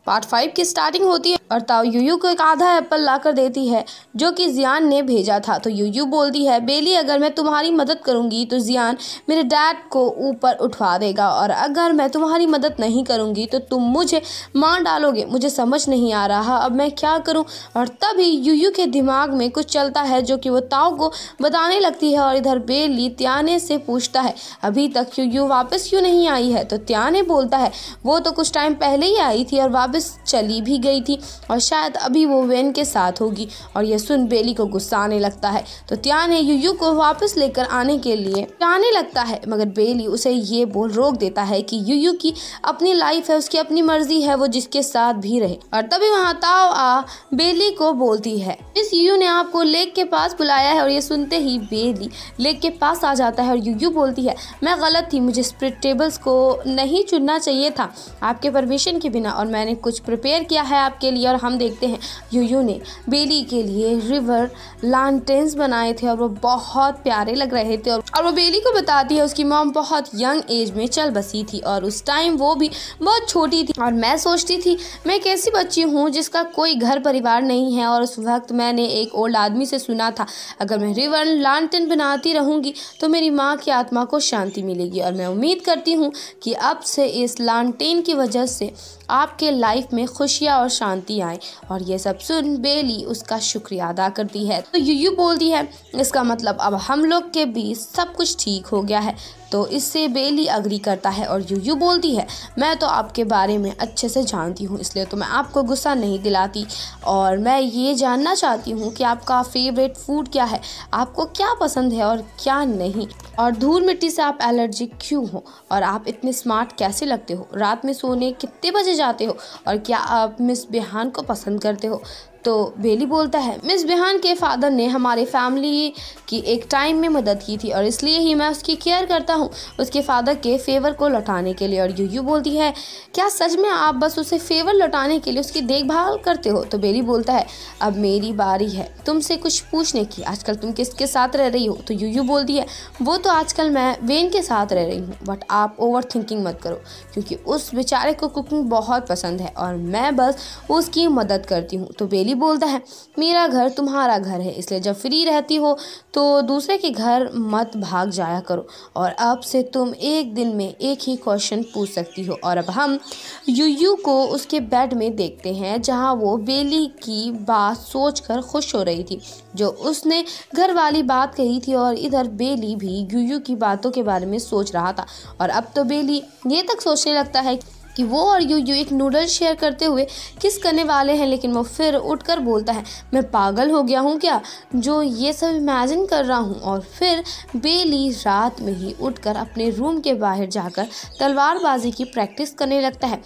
Part 5 की starting होती है और ताऊ यूयू को एक आधा एप्पल लाकर देती है जो कि जियान ने भेजा था। तो यूयू बोलती है, बेली अगर मैं तुम्हारी मदद करूंगी तो जियान मेरे डैड को ऊपर उठवा देगा और अगर मैं तुम्हारी मदद नहीं करूंगी तो तुम मुझे मार डालोगे। मुझे समझ नहीं आ रहा अब मैं क्या करूं। और तभी यूयू के दिमाग में कुछ चलता है जो कि वो ताऊ को बताने लगती है। और इधर बेली त्याने से पूछता है, अभी तक यूयू वापस क्यों नहीं आई है। तो त्याने बोलता है, वो तो कुछ टाइम पहले ही आई थी और वापस चली भी गई थी और शायद अभी वो वेन के साथ होगी। और यह सुन बेली को गुस्सा आने लगता है। तो त्याने यूयू को वापस लेकर आने के लिए आने लगता है, मगर बेली उसे ये बोल रोक देता है कि यूयू की अपनी लाइफ है, उसकी अपनी मर्जी है, वो जिसके साथ भी रहे। और तभी वहाँ ताओ आ बेली को बोलती है, इस यूयू ने आपको लेक के पास बुलाया है। और ये सुनते ही बेली लेक के पास आ जाता है और यूयू बोलती है, मैं गलत थी, मुझे स्प्रिट टेबल्स को नहीं चुनना चाहिए था आपके परमिशन के बिना और मैंने कुछ प्रिपेयर किया है आपके लिए। और हम देखते हैं यूयू ने बेली के लिए रिवर लैंटर्न्स बनाए थे और वो बहुत प्यारे लग रहे थे। और वो बेली को बताती है उसकी मॉम बहुत यंग एज में चल बसी थी और उस टाइम वो भी बहुत छोटी थी। और मैं सोचती थी मैं एक ऐसी बच्ची हूँ जिसका कोई घर परिवार नहीं है। और उस वक्त मैंने एक ओल्ड आदमी से सुना था, अगर मैं रिवर लैंटर्न बनाती रहूँगी तो मेरी माँ की आत्मा को शांति मिलेगी। और मैं उम्मीद करती हूँ कि अब से इस लैंटर्न की वजह से आपके लाइफ में खुशियाँ और शांति आए। और ये सब सुन बेली उसका शुक्रिया अदा करती है। तो यूयू बोलती है, इसका मतलब अब हम लोग के बीच सब कुछ ठीक हो गया है। तो इससे बेली अग्री करता है और यूयू बोलती है, मैं तो आपके बारे में अच्छे से जानती हूँ इसलिए तो मैं आपको गुस्सा नहीं दिलाती और मैं ये जानना चाहती हूँ कि आपका फेवरेट फूड क्या है, आपको क्या पसंद है और क्या नहीं, और धूल मिट्टी से आप एलर्जिक क्यों हो, और आप इतने स्मार्ट कैसे लगते हो, रात में सोने कितने बजे जाते हो, और क्या आप मिस बेहान को पसंद करते हो। तो बेली बोलता है, मिस बेहान के फादर ने हमारे फैमिली की एक टाइम में मदद की थी और इसलिए ही मैं उसकी केयर करता हूँ उसके फादर के फेवर को लौटाने के लिए। और यूयू बोलती है, क्या सच में आप बस उसे फेवर लौटाने के लिए उसकी देखभाल करते हो। तो बेली बोलता है, अब मेरी बारी है तुमसे कुछ पूछने की, आजकल तुम किसके साथ रह रही हो। तो यूयू बोलती है, वो तो आजकल मैं वेन के साथ रह रही हूँ, बट आप ओवर थिंकिंग मत करो क्योंकि उस बेचारे को कुकिंग बहुत पसंद है और मैं बस उसकी मदद करती हूँ। तो बेली बोलता है, मेरा घर तुम्हारा घर है इसलिए जब फ्री रहती हो तो दूसरे के घर मत भाग जाया करो और अब से तुम एक दिन में एक ही क्वेश्चन पूछ सकती हो। और अब हम यूयू को उसके बेड में देखते हैं जहां वो बेली की बात सोचकर खुश हो रही थी जो उसने घर वाली बात कही थी। और इधर बेली भी यूयू की बातों के बारे में सोच रहा था और अब तो बेली ये तक सोचने लगता है कि वो और यूयू एक नूडल शेयर करते हुए किस करने वाले हैं। लेकिन वो फिर उठकर बोलता है, मैं पागल हो गया हूँ क्या जो ये सब इमेजिन कर रहा हूँ। और फिर बेली रात में ही उठकर अपने रूम के बाहर जाकर तलवारबाजी की प्रैक्टिस करने लगता है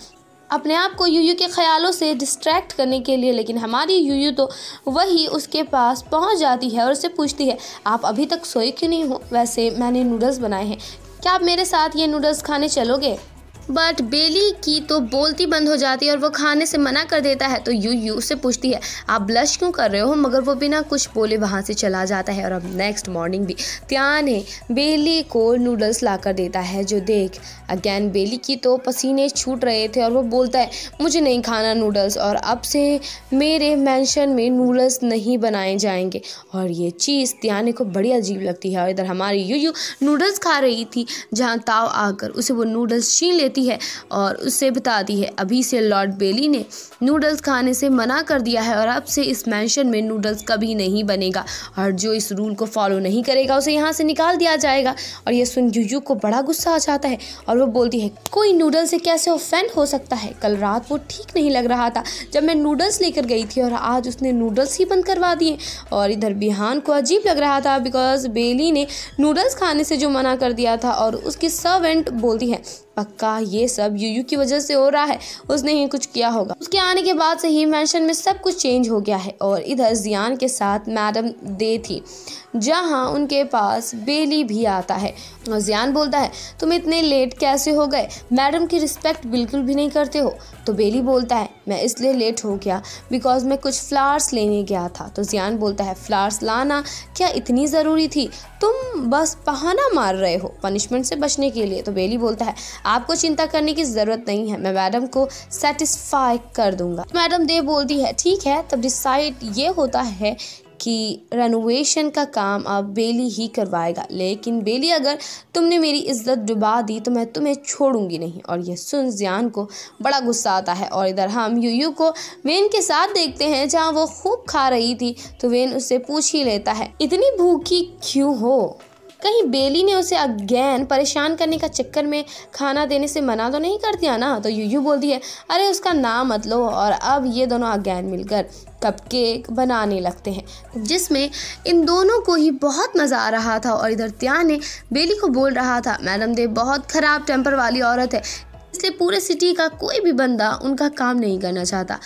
अपने आप को यूयू के ख्यालों से डिस्ट्रैक्ट करने के लिए। लेकिन हमारी यूयू तो वही उसके पास पहुंच जाती है और उससे पूछती है, आप अभी तक सोए क्यों नहीं हो, वैसे मैंने नूडल्स बनाए हैं, क्या आप मेरे साथ ये नूडल्स खाने चलोगे। बट बेली की तो बोलती बंद हो जाती है और वो खाने से मना कर देता है। तो यूयू उससे पूछती है, आप ब्लश क्यों कर रहे हो, मगर वो बिना कुछ बोले वहाँ से चला जाता है। और अब नेक्स्ट मॉर्निंग भी त्याने बेली को नूडल्स ला कर देता है जो देख अगेन बेली की तो पसीने छूट रहे थे और वो बोलता है, मुझे नहीं खाना नूडल्स और अब से मेरे मैंशन में नूडल्स नहीं बनाए जाएंगे। और ये चीज़ त्याने को बड़ी अजीब लगती है। और इधर हमारी यूयू नूडल्स खा रही थी जहाँ ताव आकर उसे वो नूडल्स छीन लेती है और उससे बताती है, अभी से लॉर्ड बेली ने नूडल्स खाने से मना कर दिया है और अब से इस मैंशन में नूडल्स कभी नहीं बनेगा और जो इस रूल को फॉलो नहीं करेगा उसे यहाँ से निकाल दिया जाएगा। और ये सुन यूयू को बड़ा गुस्सा आ जाता है और वो बोलती है, कोई नूडल्स से कैसे ऑफेंड हो सकता है, कल रात वो ठीक नहीं लग रहा था जब मैं नूडल्स लेकर गई थी और आज उसने नूडल्स ही बंद करवा दिए। और इधर बिहान को अजीब लग रहा था बिकॉज बेली ने नूडल्स खाने से जो मना कर दिया था और उसकी सर्वेंट बोलती है, पक्का ये सब यूयू की वजह से हो रहा है, उसने ही कुछ किया होगा। उसके आने के बाद से ही मैंशन में सब कुछ चेंज हो गया है। और इधर जियान के साथ मैडम दे थी जहां उनके पास बेली भी आता है और जियान बोलता है, तुम इतने लेट कैसे हो गए, मैडम की रिस्पेक्ट बिल्कुल भी नहीं करते हो। तो बेली बोलता है, मैं इसलिए लेट हो गया बिकॉज मैं कुछ फ्लावर्स लेने गया था। तो जियान बोलता है, फ्लावर्स लाना क्या इतनी ज़रूरी थी, तुम बस बहाना मार रहे हो पनिशमेंट से बचने के लिए। तो बेली बोलता है, आपको चिंता करने की ज़रूरत नहीं है, मैं मैडम को सेटिस्फाई कर दूंगा। मैडम दे बोलती है ठीक है। तब डिसाइड ये होता है कि रेनोवेशन का काम अब बेली ही करवाएगा, लेकिन बेली अगर तुमने मेरी इज्जत डुबा दी तो मैं तुम्हें छोड़ूंगी नहीं। और ये सुन जियान को बड़ा गुस्सा आता है। और इधर हम यूयू को वेन के साथ देखते हैं जहाँ वो खूब खा रही थी, तो वेन उससे पूछ ही लेता है इतनी भूखी क्यों हो, कहीं बेली ने उसे अगेन परेशान करने का चक्कर में खाना देने से मना तो नहीं कर दिया ना। तो यूयू बोलती है अरे उसका नाम मत लो। और अब ये दोनों अगेन मिलकर कपकेक बनाने लगते हैं, जिसमें इन दोनों को ही बहुत मज़ा आ रहा था। और इधर त्यान ने बेली को बोल रहा था मैडम दे बहुत ख़राब टेम्पर वाली औरत है, इसलिए पूरे सिटी का कोई भी बंदा उनका काम नहीं करना चाहता,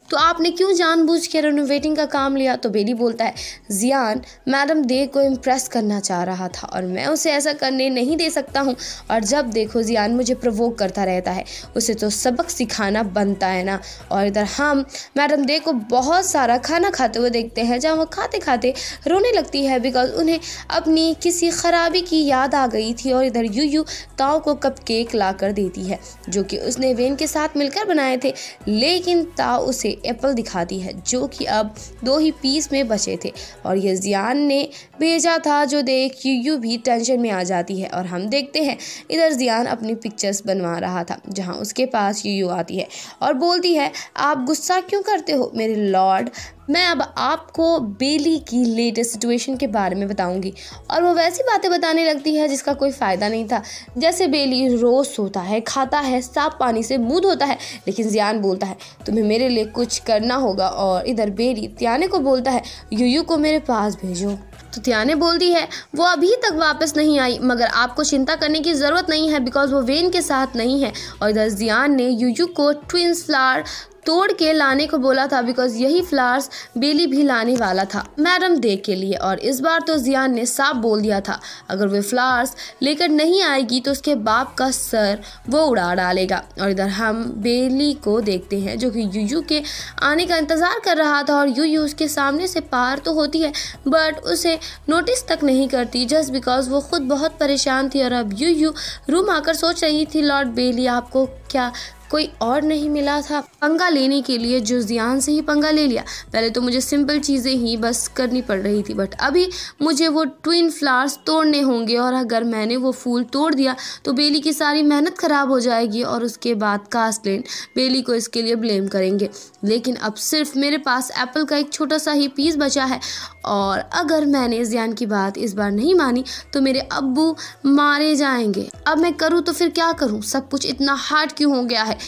तो आपने क्यों जानबूझ के रेनोवेटिंग का काम लिया। तो बेली बोलता है जियान मैडम दे को इम्प्रेस करना चाह रहा था और मैं उसे ऐसा करने नहीं दे सकता हूँ। और जब देखो जियान मुझे प्रोवोक करता रहता है, उसे तो सबक सिखाना बनता है ना। और इधर हम मैडम दे को बहुत सारा खाना खाते हुए देखते हैं, जहाँ वो खाते खाते रोने लगती है बिकॉज उन्हें अपनी किसी ख़राबी की याद आ गई थी। और इधर यूयू ताओ को कपकेक ला कर देती है जो कि उसने वेन के साथ मिलकर बनाए थे, लेकिन ताओ उसे एप्पल दिखाती है जो कि अब 2 ही पीस में बचे थे और ये जियान ने भेजा था, जो देख यूयू भी टेंशन में आ जाती है। और हम देखते हैं इधर जियान अपनी पिक्चर्स बनवा रहा था, जहां उसके पास यूयू आती है और बोलती है आप गुस्सा क्यों करते हो मेरे लॉर्ड, मैं अब आपको बेली की लेटेस्ट सिचुएशन के बारे में बताऊंगी। और वो वैसी बातें बताने लगती है जिसका कोई फ़ायदा नहीं था, जैसे बेली रोज़ सोता है, खाता है, साफ पानी से मुंह धोता है, लेकिन जियान बोलता है तुम्हें मेरे लिए कुछ करना होगा। और इधर बेली त्याने को बोलता है यूयू को मेरे पास भेजो। तो त्याने बोलती है वो अभी तक वापस नहीं आई, मगर आपको चिंता करने की ज़रूरत नहीं है बिकॉज वो वेन के साथ नहीं है। और इधर जियान ने यूयू को ट्विंस फ्लावर तोड़ के लाने को बोला था बिकॉज यही फ्लावर्स बेली भी लाने वाला था मैडम दे के लिए। और इस बार तो जियान ने साफ बोल दिया था अगर वे फ्लावर्स लेकर नहीं आएगी तो उसके बाप का सर वो उड़ा डालेगा। और इधर हम बेली को देखते हैं जो कि यूयू के आने का इंतज़ार कर रहा था और यूयू उसके सामने से पार तो होती है बट उसे नोटिस तक नहीं करती जस्ट बिकॉज वो खुद बहुत परेशान थी। और अब यूयू रूम आकर सोच रही थी लॉर्ड बेली आपको क्या कोई और नहीं मिला था पंगा लेने के लिए जो जियान से ही पंगा ले लिया। पहले तो मुझे सिंपल चीज़ें ही बस करनी पड़ रही थी बट अभी मुझे वो ट्विन फ्लावर्स तोड़ने होंगे और अगर मैंने वो फूल तोड़ दिया तो बेली की सारी मेहनत ख़राब हो जाएगी और उसके बाद कास्टलेन बेली को इसके लिए ब्लेम करेंगे। लेकिन अब सिर्फ मेरे पास एप्पल का एक छोटा सा ही पीस बचा है और अगर मैंने जियान की बात इस बार नहीं मानी तो मेरे अब्बू मारे जाएंगे। अब मैं करूँ तो फिर क्या करूँ, सब कुछ इतना हार्ड क्यों हो गया है।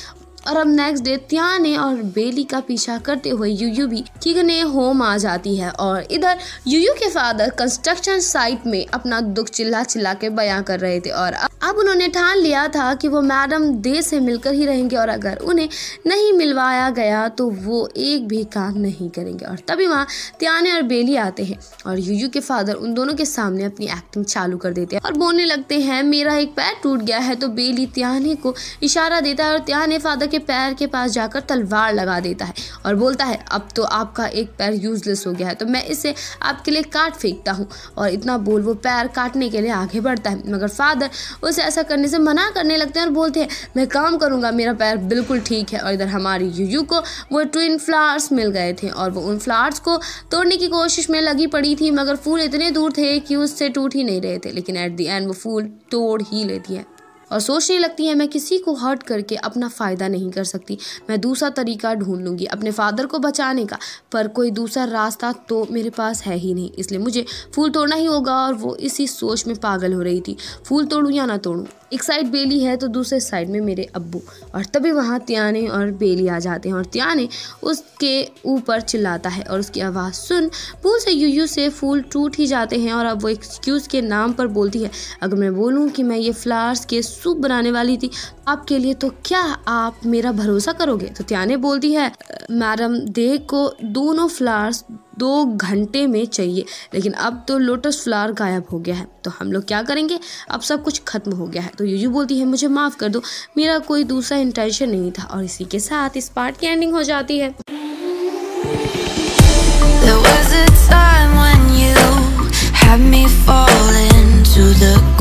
और अब नेक्स्ट डे त्याने और बेली का पीछा करते हुए यूयू भी किगने होम आ जाती है। और इधर यूयू के फादर कंस्ट्रक्शन साइट में अपना दुख चिल्ला चिल्ला के बयां कर रहे थे और अब उन्होंने ठान लिया था कि वो मैडम दे से मिलकर ही रहेंगे और अगर उन्हें नहीं मिलवाया गया तो वो एक भी काम नहीं करेंगे। और तभी वहाँ त्याने और बेली आते हैं और यूयू के फादर उन दोनों के सामने अपनी एक्टिंग चालू कर देते हैं और बोलने लगते हैं मेरा एक पैर टूट गया है। तो बेली त्याने को इशारा देता है और त्याने फादर के पैर के पास जाकर तलवार लगा देता है और बोलता है अब तो आपका एक पैर यूजलेस हो गया है तो मैं इसे आपके लिए काट फेंकता हूँ। और इतना बोल वो पैर काटने के लिए आगे बढ़ता है मगर फादर उसे ऐसा करने से मना करने लगते हैं और बोलते हैं मैं काम करूँगा, मेरा पैर बिल्कुल ठीक है। और इधर हमारी यूयू को वो ट्विन फ्लावर्स मिल गए थे और वो उन फ्लावर्स को तोड़ने की कोशिश में लगी पड़ी थी मगर फूल इतने दूर थे कि उससे टूट ही नहीं रहे थे, लेकिन एट द एंड वो फूल तोड़ ही लेती है और सोचने लगती है मैं किसी को हर्ट करके अपना फ़ायदा नहीं कर सकती, मैं दूसरा तरीका ढूंढ लूँगी अपने फादर को बचाने का, पर कोई दूसरा रास्ता तो मेरे पास है ही नहीं, इसलिए मुझे फूल तोड़ना ही होगा। और वो इसी सोच में पागल हो रही थी, फूल तोड़ूँ या ना तोड़ूँ, एक साइड बेली है तो दूसरे साइड में मेरे अब्बू। और तभी वहाँ त्याने और बेली आ जाते हैं और त्याने उसके ऊपर चिल्लाता है और उसकी आवाज़ सुन भूल से यूयू से फूल टूट ही जाते हैं। और अब वो एक्सक्यूज़ के नाम पर बोलती है अगर मैं बोलूँ कि मैं ये फ्लावर्स के सूप बनाने वाली थी आपके लिए तो क्या आप मेरा भरोसा करोगे। तो त्याने बोलती है मैडम दे को दोनों फ्लावर्स 2 घंटे में चाहिए, लेकिन अब तो लोटस फ्लावर गायब हो गया है तो हम लोग क्या करेंगे, अब सब कुछ खत्म हो गया है। तो यूयू बोलती है मुझे माफ़ कर दो, मेरा कोई दूसरा इंटेंशन नहीं था। और इसी के साथ इस पार्ट की एंडिंग हो जाती है। There was a time when you had me fall into the